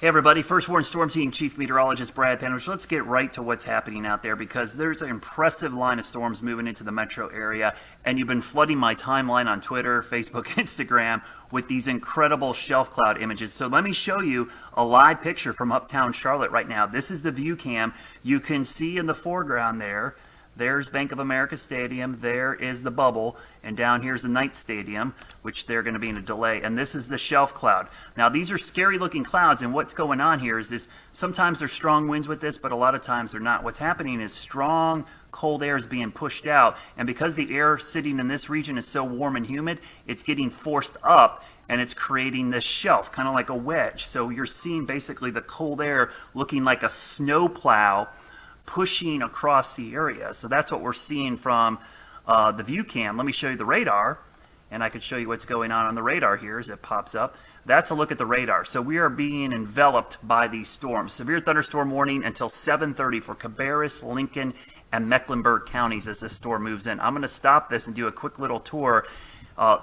Hey everybody, First Warn Storm Team Chief Meteorologist Brad Panovich. Let's get right to what's happening out there because there's an impressive line of storms moving into the metro area, and you've been flooding my timeline on Twitter, Facebook, Instagram with these incredible shelf cloud images. So let me show you a live picture from uptown Charlotte right now. This is the view cam. You can see in the foreground there's Bank of America Stadium, there is the bubble, and down here's the Knight Stadium, which they're going to be in a delay, and this is the shelf cloud. Now these are scary looking clouds, and what's going on here is this, sometimes there's strong winds with this, but a lot of times they're not. What's happening is strong cold air is being pushed out, and because the air sitting in this region is so warm and humid, it's getting forced up, and it's creating this shelf, kind of like a wedge. So you're seeing basically the cold air looking like a snow plow pushing across the area. So that's what we're seeing from the view cam. Let me show you the radar, and I could show you what's going on the radar here as it pops up. That's a look at the radar. So we are being enveloped by these storms. Severe thunderstorm warning until 7:30 for Cabarrus, Lincoln, and Mecklenburg counties as this storm moves in. I'm going to stop this and do a quick little tour.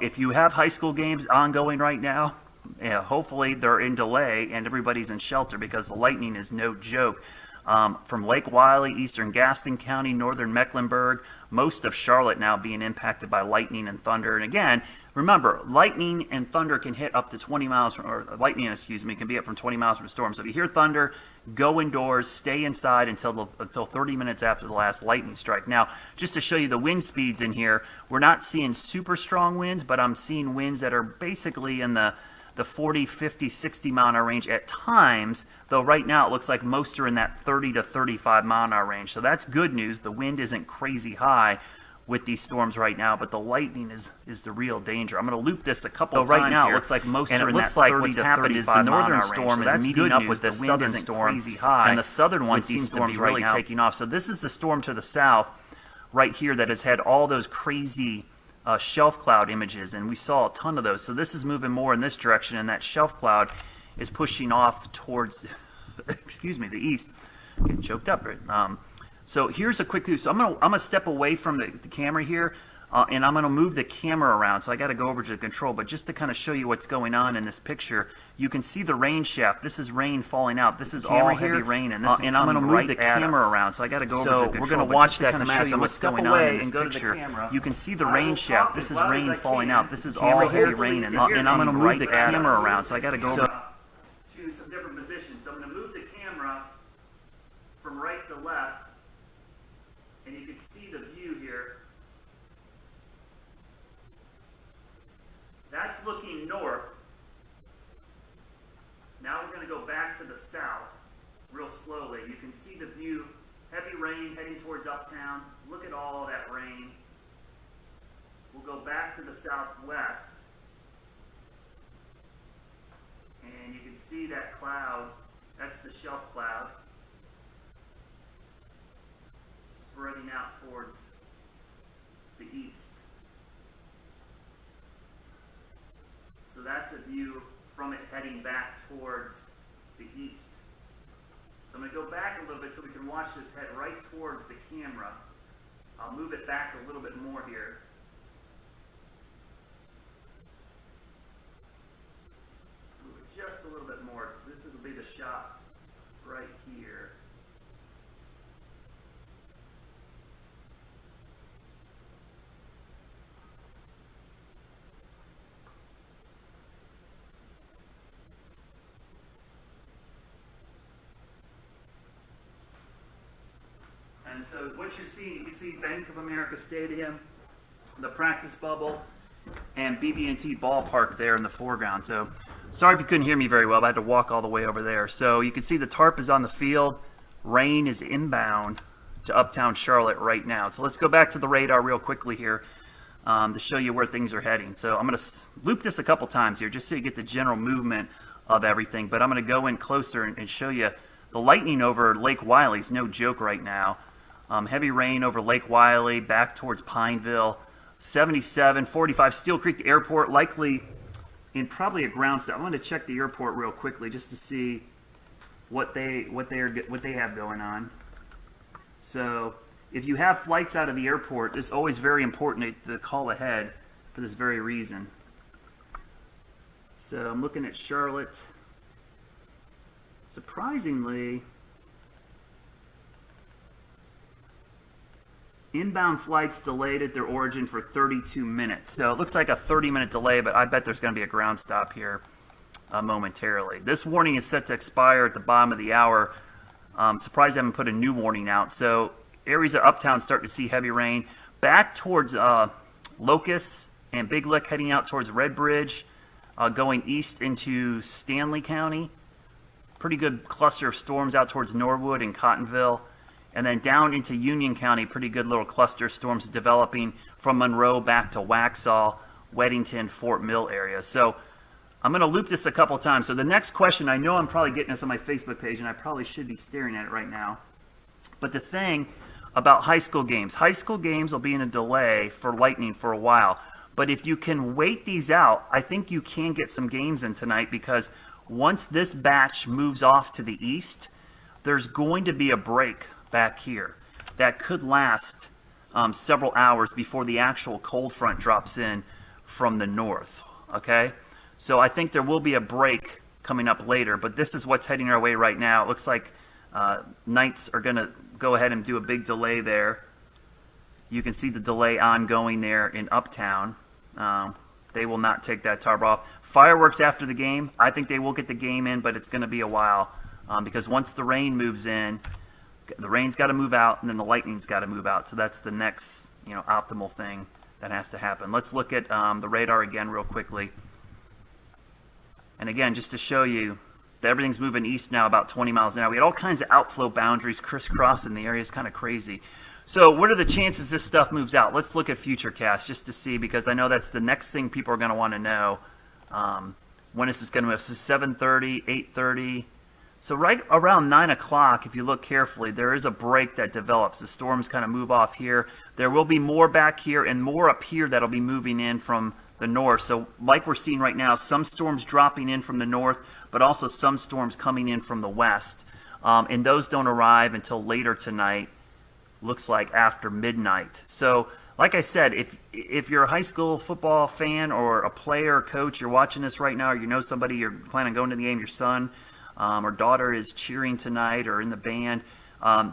If you have high school games ongoing right now, hopefully they're in delay and everybody's in shelter because the lightning is no joke. From Lake Wylie, eastern Gaston County, northern Mecklenburg, most of Charlotte now being impacted by lightning and thunder. And again, remember, lightning and thunder can hit up to 20 miles, can be up from 20 miles from a storm. So if you hear thunder, go indoors, stay inside until 30 minutes after the last lightning strike. Now, just to show you the wind speeds in here, we're not seeing super strong winds, but I'm seeing winds that are basically in the 40, 50, 60 mile an hour range at times, though right now it looks like most are in that 30 to 35 mile an hour range. So that's good news. The wind isn't crazy high with these storms right now, but the lightning is the real danger. I'm going to loop this a couple times right now here. It looks like most and are it in looks that like 30 what's to happened is the 35 northern mile-an-hour storm range. So is meeting good up news. with the The southern wind isn't storm crazy high, and the southern one which seems seems to to be be really right now taking off. So this is the storm to the south right here that has had all those crazy shelf cloud images, and we saw a ton of those. So this is moving more in this direction, and that shelf cloud is pushing off towards, the east. Getting choked up, right? So here's a quick view. So I'm gonna step away from the camera here, and I'm gonna move the camera around. So I got to go over to the control, but just to kind of show you what's going on in this picture, you can see the rain shaft. This is rain falling out. This is all heavy rain, and this is I'm gonna move the camera around. So I got to go over to the control. we're gonna but watch just to that kind of come show at us. you I'm what's gonna going step on away in this and go to the picture. camera. You can see the I rain will shaft. talk This as is loud as rain I falling can. out. This is The all camera heavy here, rain, and and this is I'm gonna coming move right the at camera us. around. So I got to go over to some different positions. So I'm going to move the camera from right to left, and you can see the view here. That's looking north. Now we're going to go back to the south real slowly. You can see the view, heavy rain heading towards uptown. Look at all that rain. We'll go back to the southwest, and you can see that cloud. That's the shelf cloud spreading out towards the east. So that's a view from it heading back towards the east. So I'm going to go back a little bit so we can watch this head right towards the camera. I'll move it back a little bit more here. Move it just a little bit more because this will be the shot right here. And so what you're seeing, you can see Bank of America Stadium, the practice bubble, and BB&T Ballpark there in the foreground. So sorry if you couldn't hear me very well, but I had to walk all the way over there. So you can see the tarp is on the field. Rain is inbound to uptown Charlotte right now. So let's go back to the radar real quickly here to show you where things are heading. So I'm going to loop this a couple times here just so you get the general movement of everything. But I'm going to go in closer and show you the lightning over Lake Wylie is no joke right now. Heavy rain over Lake Wylie, back towards Pineville, 77, 45, Steel Creek Airport, likely in probably a ground set. I'm going to check the airport real quickly just to see what they have going on. So if you have flights out of the airport, it's always very important to call ahead for this very reason. So I'm looking at Charlotte. surprisingly, inbound flights delayed at their origin for 32 minutes. So it looks like a 30-minute delay, but I bet there's going to be a ground stop here momentarily. This warning is set to expire at the bottom of the hour. Surprised I haven't put a new warning out. So areas of uptown starting to see heavy rain. Back towards Locust and Big Lick, heading out towards Red Bridge, going east into Stanley County. Pretty good cluster of storms out towards Norwood and Cottonville. And then down into Union County, pretty good little cluster of storms developing from Monroe back to Waxhaw, Weddington, Fort Mill area. So I'm going to loop this a couple times. So the next question, I know I'm probably getting this on my Facebook page, and I probably should be staring at it right now. But the thing about high school games will be in a delay for lightning for a while. But if you can wait these out, I think you can get some games in tonight, because once this batch moves off to the east, there's going to be a break back here that could last several hours before the actual cold front drops in from the north. Okay, so I think there will be a break coming up later, but this is what's heading our way right now. It looks like Knights are going to go ahead and do a big delay there. You can see the delay ongoing there in Uptown. They will not take that tarp off. Fireworks after the game, I think they will get the game in, but it's going to be a while because once the rain moves in, the rain's got to move out, and then the lightning's got to move out. So that's the next, optimal thing that has to happen. Let's look at the radar again real quickly. And again, just to show you that everything's moving east now about 20 miles an hour. We had all kinds of outflow boundaries crisscrossing the area. It's kind of crazy. So what are the chances this stuff moves out? Let's look at Futurecast just to see, because I know that's the next thing people are going to want to know. When is this going to move? This is 7:30, 8:30. So right around 9 o'clock, if you look carefully, there is a break that develops. The storms kind of move off here. There will be more back here and more up here that'll be moving in from the north. So like we're seeing right now, some storms dropping in from the north, but also some storms coming in from the west. And those don't arrive until later tonight, looks like after midnight. So like I said, if you're a high school football fan or a player or coach, you're watching this right now, or you know somebody, you're planning on going to the game, your son or daughter is cheering tonight or in the band,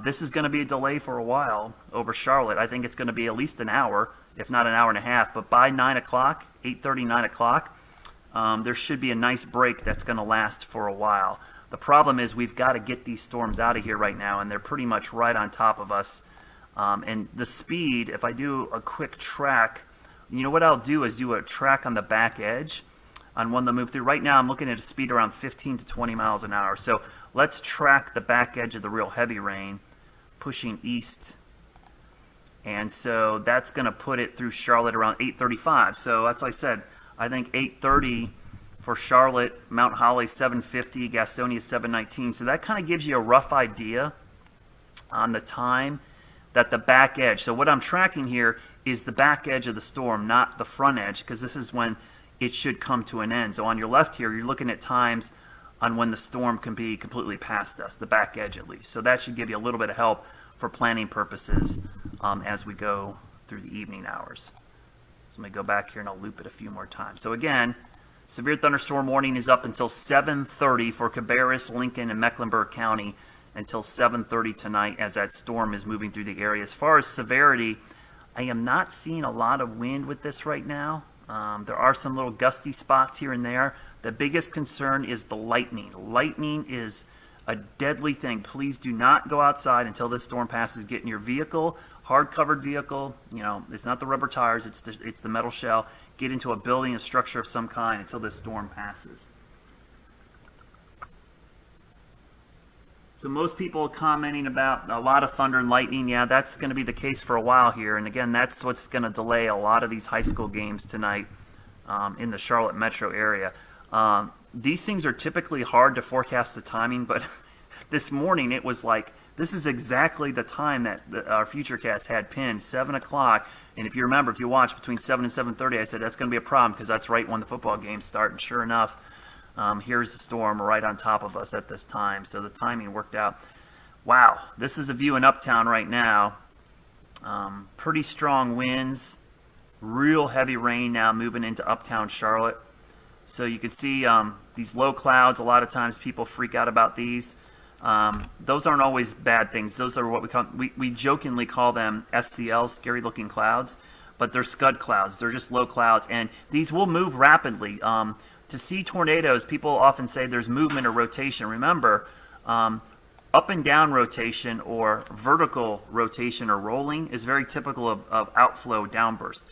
this is going to be a delay for a while over Charlotte. I think it's going to be at least an hour, if not an hour and a half. But by 9 o'clock, 8:30, 9 o'clock, there should be a nice break that's going to last for a while. The problem is we've got to get these storms out of here right now, and they're pretty much right on top of us. And the speed, if I do a quick track, what I'll do is do a track on the back edge on one that move through. Right now I'm looking at a speed around 15 to 20 miles an hour. So let's track the back edge of the real heavy rain pushing east. And so that's going to put it through Charlotte around 8:35. So that's what I said. I think 8:30 for Charlotte, Mount Holly 7:50, Gastonia 7:19. So that kind of gives you a rough idea on the time that the back edge. So what I'm tracking here is the back edge of the storm, not the front edge, because this is when it should come to an end. So on your left here, you're looking at times on when the storm can be completely past us, the back edge at least. So that should give you a little bit of help for planning purposes as we go through the evening hours. So let me go back here and I'll loop it a few more times. So again, severe thunderstorm warning is up until 7:30 for Cabarrus, Lincoln, and Mecklenburg County until 7:30 tonight as that storm is moving through the area. As far as severity, I am not seeing a lot of wind with this right now. There are some little gusty spots here and there. The biggest concern is the lightning. Lightning is a deadly thing. Please do not go outside until this storm passes. Get in your vehicle, hard-covered vehicle. It's not the rubber tires, it's the metal shell. Get into a building, a structure of some kind until this storm passes. So most people commenting about a lot of thunder and lightning. Yeah, that's going to be the case for a while here. And again, that's what's going to delay a lot of these high school games tonight in the Charlotte metro area. These things are typically hard to forecast the timing, but this morning it was like, this is exactly the time that our Futurecast had pinned, 7 o'clock. And if you remember, if you watch between 7 and 7:30, I said that's going to be a problem because that's right when the football games start. And sure enough, here's the storm right on top of us at this time. So the timing worked out. Wow, this is a view in Uptown right now. Pretty strong winds, real heavy rain now moving into Uptown Charlotte. So you can see these low clouds. A lot of times people freak out about these. Those aren't always bad things. Those are what we jokingly call them SCLs, scary looking clouds, but they're scud clouds. They're just low clouds, and these will move rapidly. To see tornadoes, people often say there's movement or rotation. Remember, up and down rotation or vertical rotation or rolling is very typical of outflow downburst.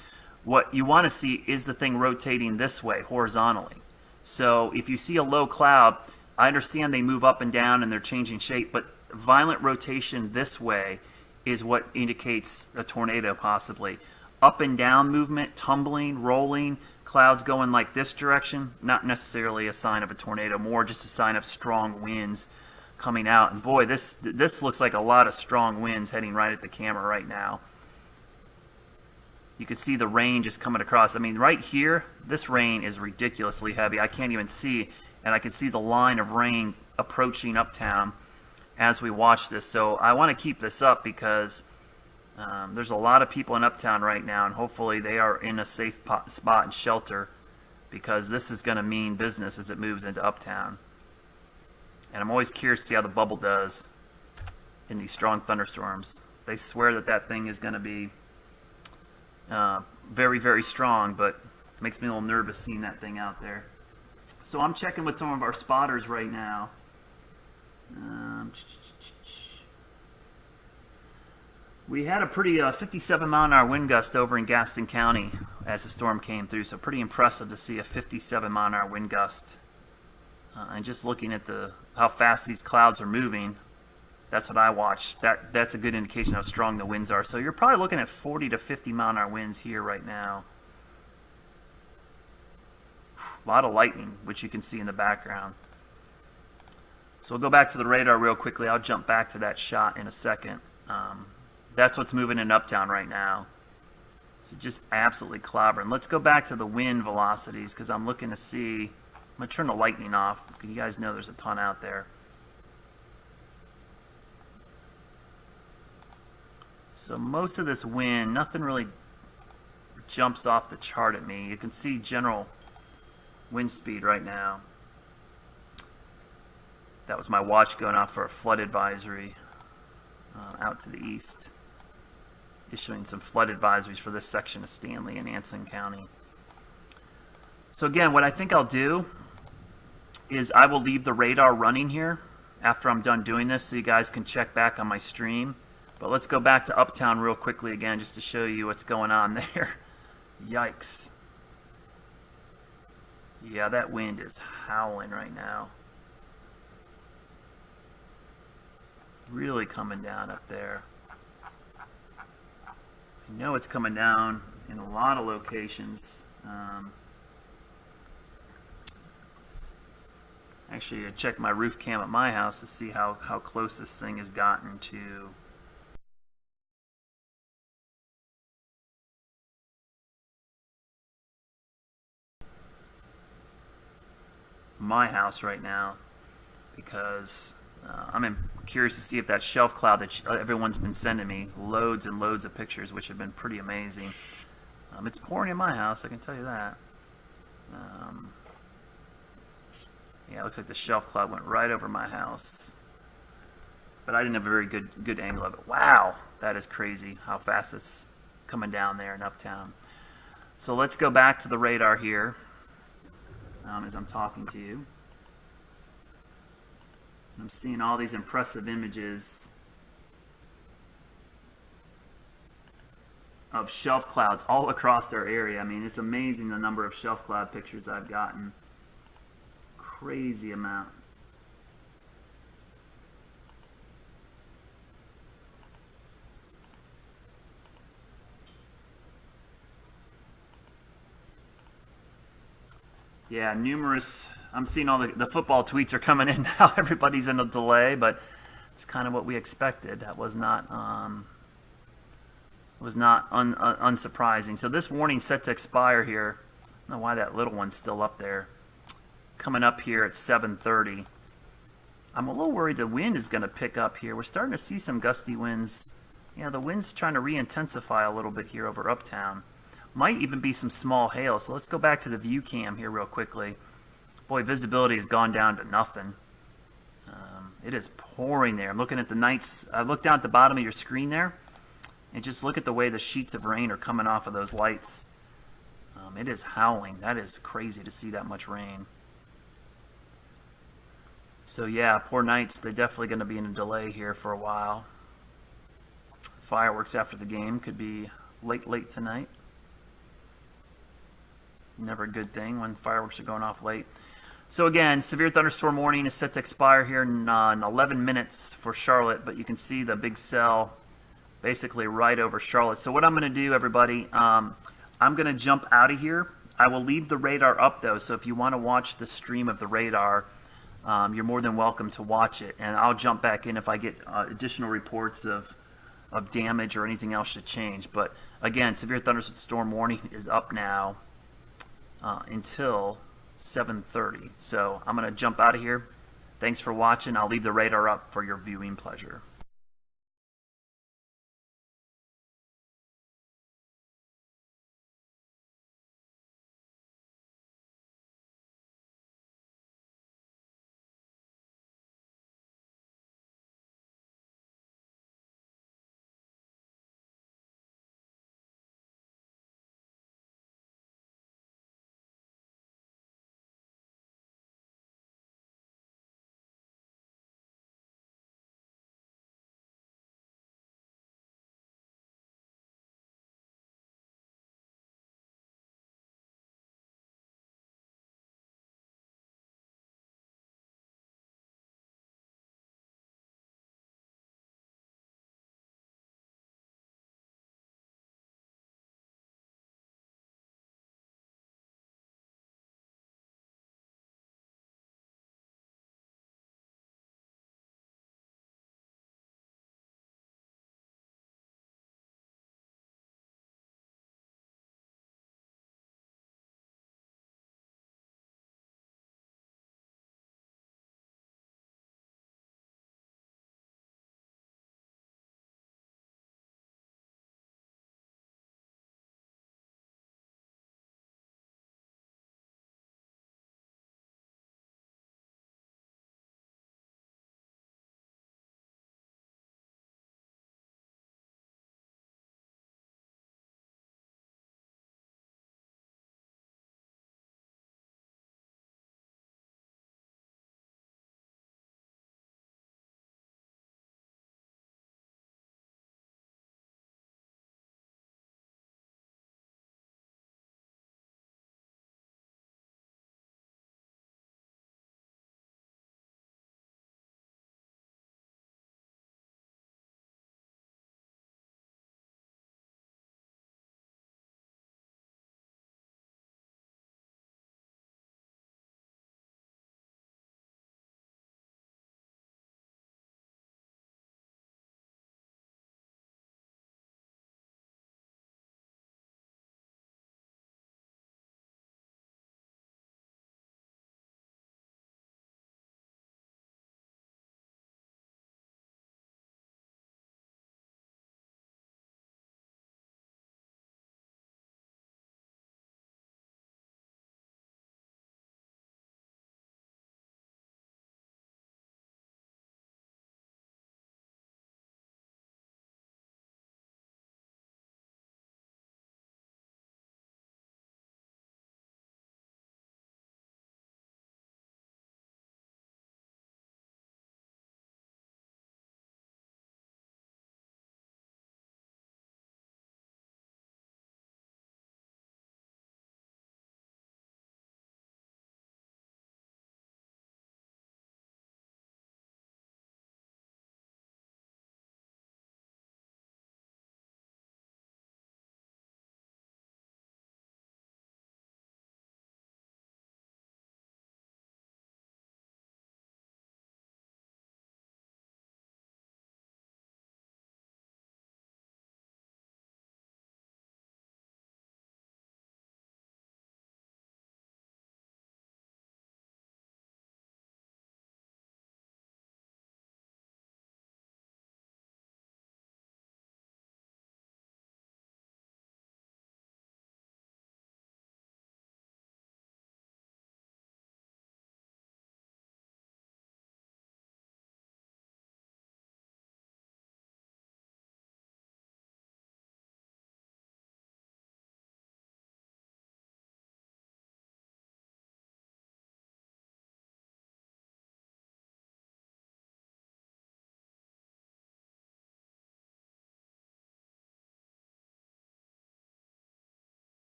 What you want to see is the thing rotating this way horizontally. So if you see a low cloud, I understand they move up and down and they're changing shape, but violent rotation this way is what indicates a tornado possibly. Up and down movement, tumbling, rolling, clouds going like this direction, not necessarily a sign of a tornado, more just a sign of strong winds coming out. And boy, this looks like a lot of strong winds heading right at the camera right now. You can see the rain just coming across. I mean, right here, this rain is ridiculously heavy. I can't even see, and I can see the line of rain approaching uptown as we watch this. So I want to keep this up because there's a lot of people in uptown right now, and hopefully they are in a safe spot and shelter, because this is going to mean business as it moves into uptown. And I'm always curious to see how the bubble does in these strong thunderstorms. They swear that that thing is going to be very, very strong, but it makes me a little nervous seeing that thing out there. So I'm checking with some of our spotters right now. We had a pretty 57 mile an hour wind gust over in Gaston County as the storm came through, so pretty impressive to see a 57 mile an hour wind gust. And just looking at how fast these clouds are moving, that's what I watch. That's a good indication how strong the winds are. So you're probably looking at 40 to 50 mile an hour winds here right now. A lot of lightning, which you can see in the background. So we'll go back to the radar real quickly. I'll jump back to that shot in a second. That's what's moving in uptown right now. So just absolutely clobbering. Let's go back to the wind velocities, because I'm looking to see. I'm going to turn the lightning off, because you guys know there's a ton out there. So most of this wind, nothing really jumps off the chart at me. You can see general wind speed right now. That was my watch going off for a flood advisory out to the east, issuing some flood advisories for this section of Stanley and Anson County. So again, what I think I'll do is I will leave the radar running here after I'm done doing this, so you guys can check back on my stream. But let's go back to uptown real quickly again, just to show you what's going on there. Yikes. Yeah, that wind is howling right now. Really coming down up there. I know it's coming down in a lot of locations. Actually, I checked my roof cam at my house to see how close this thing has gotten to my house right now, because I'm curious to see if that shelf cloud that everyone's been sending me, loads and loads of pictures, which have been pretty amazing. It's pouring in my house, I can tell you that. Yeah, it looks like the shelf cloud went right over my house, but I didn't have a very good angle of it. Wow, that is crazy how fast it's coming down there in uptown. So let's go back to the radar here as I'm talking to you. I'm seeing all these impressive images of shelf clouds all across our area. I mean, it's amazing the number of shelf cloud pictures I've gotten. Crazy amount. Yeah, numerous. I'm seeing all the football tweets are coming in now. Everybody's in a delay, but it's kind of what we expected. That was not unsurprising. So this warning set to expire here. I don't know why that little one's still up there. Coming up here at 7:30. I'm a little worried the wind is going to pick up here. We're starting to see some gusty winds. Yeah, the wind's trying to re-intensify a little bit here over uptown. Might even be some small hail. So let's go back to the view cam here real quickly. Boy, visibility has gone down to nothing. It is pouring there. I'm looking at the nights. Look down at the bottom of your screen there, and just look at the way the sheets of rain are coming off of those lights. It is howling. That is crazy to see that much rain. So yeah, poor nights. They're definitely going to be in a delay here for a while. Fireworks after the game could be late tonight. Never a good thing when fireworks are going off late. So again, severe thunderstorm warning is set to expire here in 11 minutes for Charlotte, but you can see the big cell basically right over Charlotte. So what I'm going to do, everybody, I'm going to jump out of here. I will leave the radar up, though, so if you want to watch the stream of the radar, you're more than welcome to watch it. And I'll jump back in if I get additional reports of damage or anything else should change. But again, severe thunderstorm warning is up now until 7:30. So I'm going to jump out of here. Thanks for watching. I'll leave the radar up for your viewing pleasure.